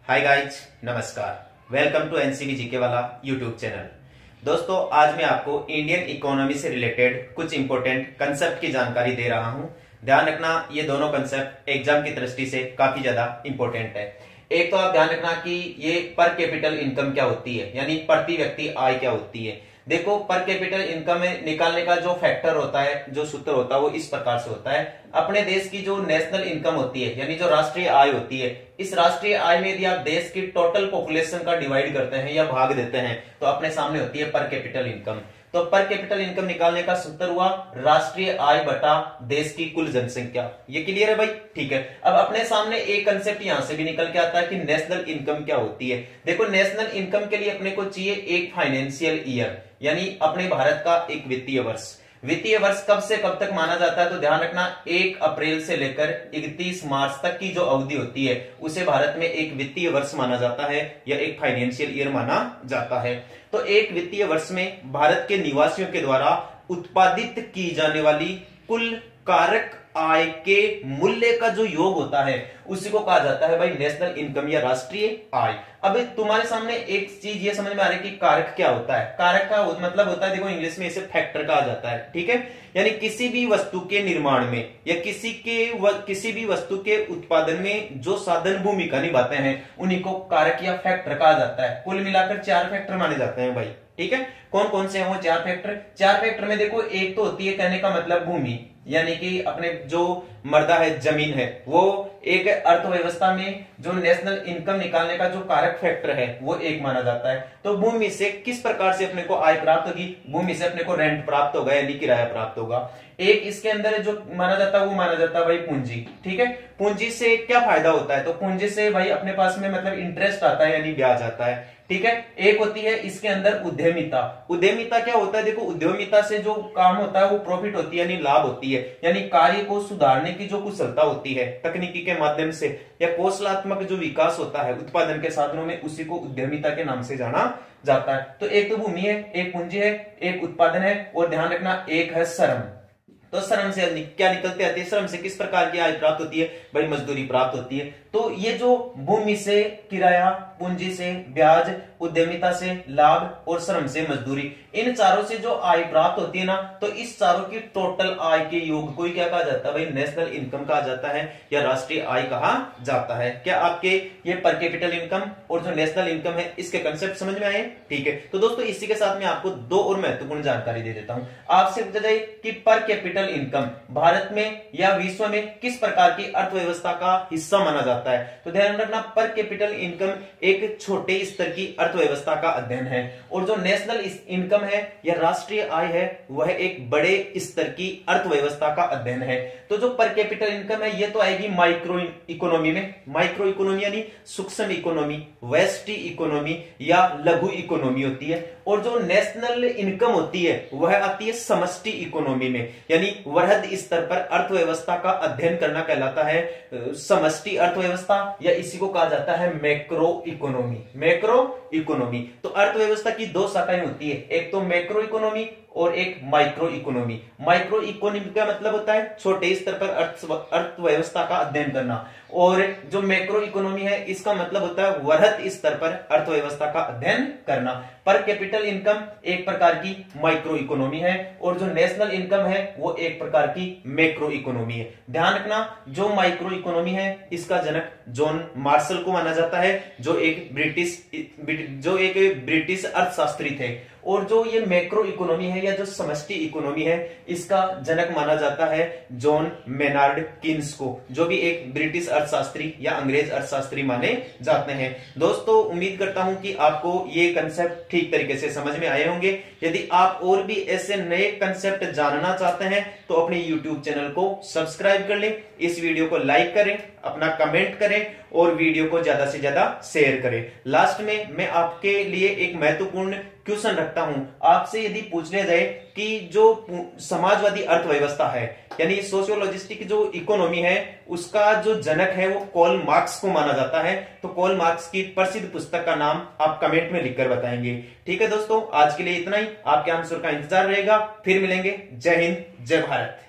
Hi guys, नमस्कार। Welcome to NCB GK वाला YouTube channel. दोस्तों, आज मैं आपको इंडियन इकोनॉमी से रिलेटेड कुछ इंपॉर्टेंट कंसेप्ट की जानकारी दे रहा हूं। ध्यान रखना, ये दोनों कंसेप्ट एग्जाम की दृष्टि से काफी ज्यादा इंपॉर्टेंट है। एक तो आप ध्यान रखना कि ये पर कैपिटल इनकम क्या होती है, यानी प्रति व्यक्ति आय क्या होती है। देखो, पर कैपिटल इनकम निकालने का जो फैक्टर होता है, जो सूत्र होता है, वो इस प्रकार से होता है। अपने देश की जो नेशनल इनकम होती है, यानी जो राष्ट्रीय आय होती है, इस राष्ट्रीय आय में यदि आप देश की टोटल पॉपुलेशन का डिवाइड करते हैं या भाग देते हैं तो अपने सामने होती है पर कैपिटल इनकम। तो पर कैपिटल इनकम निकालने का सूत्र हुआ राष्ट्रीय आय बटा देश की कुल जनसंख्या। ये क्लियर है भाई? ठीक है। अब अपने सामने एक कंसेप्ट यहां से भी निकल के आता है कि नेशनल इनकम क्या होती है। देखो, नेशनल इनकम के लिए अपने को चाहिए एक फाइनेंशियल ईयर, यानी अपने भारत का एक वित्तीय वर्ष। वित्तीय वर्ष कब से कब तक माना जाता है? तो ध्यान रखना, 1 अप्रैल से लेकर 31 मार्च तक की जो अवधि होती है उसे भारत में एक वित्तीय वर्ष माना जाता है या एक फाइनेंशियल ईयर माना जाता है। तो एक वित्तीय वर्ष में भारत के निवासियों के द्वारा उत्पादित की जाने वाली कुल कारक आय के मूल्य का जो योग होता है उसी को कहा जाता है भाई नेशनल इनकम या राष्ट्रीय आय। अब तुम्हारे सामने एक चीज ये समझ में आ रही है कि कारक क्या होता है। कारक का मतलब होता है, देखो इंग्लिश में इसे फैक्टर कहा जाता है, ठीक है। यानी किसी भी वस्तु के निर्माण में या किसी भी वस्तु के उत्पादन में जो साधन भूमिका निभाते हैं उन्हीं को कारक या फैक्टर कहा जाता है। कुल मिलाकर 4 फैक्टर माने जाते हैं भाई, ठीक है। कौन कौन से हैं वो 4 फैक्टर? 4 फैक्टर में देखो, एक तो होती है कहने का मतलब भूमि, यानी कि अपने जो मर्दा है, जमीन है, वो एक अर्थव्यवस्था में जो नेशनल इनकम निकालने का जो कारक फैक्टर है वो एक माना जाता है। तो भूमि से किस प्रकार से अपने को आय प्राप्त होगी? भूमि से अपने को रेंट प्राप्त होगा, यानी किराया प्राप्त होगा। एक इसके अंदर जो माना जाता है वो माना जाता है भाई पूंजी, ठीक है। पूंजी से क्या फायदा होता है? तो पूंजी से भाई अपने पास में मतलब इंटरेस्ट आता है, यानी ब्याज आता है, ठीक है। एक होती है इसके अंदर उद्यमिता। उद्यमिता क्या होता है? देखो, उद्यमिता से जो काम होता है वो प्रॉफिट होती है, यानी लाभ होती है, यानी कार्य को सुधारने की जो कुशलता होती है तकनीकी के माध्यम से या कौशलात्मक जो विकास होता है उत्पादन के साधनों में, उसी को उद्यमिता के नाम से जाना जाता है। तो एक तो भूमि है, एक पूंजी है, एक उत्पादन है, और ध्यान रखना एक है श्रम। तो श्रम से क्या निकलते आते हैं? श्रम से किस प्रकार की आय प्राप्त होती है? भाई मजदूरी प्राप्त होती है। तो ये जो भूमि से किराया, पूंजी से ब्याज, उद्यमिता से लाभ और श्रम से मजदूरी, इन चारों से जो आय प्राप्त होती है ना, तो इस चारों की टोटल आय के योग को ही क्या कहा जाता है भाई? नेशनल इनकम कहा जाता है या राष्ट्रीय आय कहा जाता है। क्या आपके ये पर कैपिटल इनकम और जो नेशनल इनकम है इसके कंसेप्ट समझ में आए? ठीक है। तो दोस्तों, इसी के साथ मैं आपको 2 और महत्वपूर्ण जानकारी दे देता हूं। आपसे पूछा जाए कि पर कैपिटल इनकम भारत में या विश्व में किस प्रकार की अर्थव्यवस्था का हिस्सा माना जाता है? तो ध्यान रखना, पर कैपिटल इनकम एक छोटे स्तर की अर्थव्यवस्था का अध्ययन है, और जो नेशनल इनकम है या राष्ट्रीय आय है वह एक बड़े स्तर की अर्थव्यवस्था का अध्ययन है। तो जो पर कैपिटल इनकम है ये तो आएगी माइक्रो इकोनॉमी में। माइक्रो इकोनॉमी यानी सूक्ष्म इकोनॉमी, व्यष्टि इकोनॉमी या लघु इकोनॉमी होती है। और जो नेशनल इनकम होती है वह आती है समष्टि इकोनॉमी में, यानी वृहद स्तर पर अर्थव्यवस्था का अध्ययन करना कहलाता है समष्टि अर्थव्यवस्था, या इसी को कहा जाता है मैक्रो इकोनॉमी। Macro economy. तो अर्थव्यवस्था की 2 शाखाएं होती है, एक तो मैक्रो इकोनॉमी और एक माइक्रो इकोनॉमी। माइक्रो इकोनॉमी का मतलब होता है छोटे स्तर पर अर्थव्यवस्था का अध्ययन करना, और जो मैक्रो इकोनॉमी है इसका मतलब होता है वृहद स्तर पर अर्थव्यवस्था का अध्ययन करना। पर कैपिटल इनकम एक प्रकार की माइक्रो इकोनॉमी है, और जो नेशनल इनकम है वो एक प्रकार की मैक्रो इकोनॉमी है। ध्यान रखना, जो माइक्रो इकोनॉमी है इसका जनक जॉन मार्शल को माना जाता है, जो एक ब्रिटिश अर्थशास्त्री थे। और जो ये मैक्रो इकोनॉमी है या जो समष्टि इकोनॉमी है इसका जनक माना जाता है जॉन मेनार्ड कीन्स को, जो भी एक ब्रिटिश अर्थशास्त्री या अंग्रेज अर्थशास्त्री माने जाते हैं। दोस्तों, उम्मीद करता हूं कि आपको ये कंसेप्ट ठीक तरीके से समझ में आए होंगे। यदि आप और भी ऐसे नए कंसेप्ट जानना चाहते हैं तो अपने YouTube चैनल को सब्सक्राइब कर लें, इस वीडियो को लाइक करें, अपना कमेंट करें और वीडियो को ज्यादा से ज्यादा शेयर करें। लास्ट में मैं आपके लिए एक महत्वपूर्ण क्वेश्चन रखता हूं। आपसे यदि पूछ लिया जाए कि जो समाजवादी अर्थव्यवस्था है यानी सोशियोलॉजिस्टिक जो इकोनॉमी है उसका जो जनक है वो कार्ल मार्क्स को माना जाता है, तो कार्ल मार्क्स की प्रसिद्ध पुस्तक का नाम आप कमेंट में लिखकर बताएंगे। ठीक है दोस्तों, आज के लिए इतना ही। आपके आंसर का इंतजार रहेगा। फिर मिलेंगे। जय हिंद, जय भारत।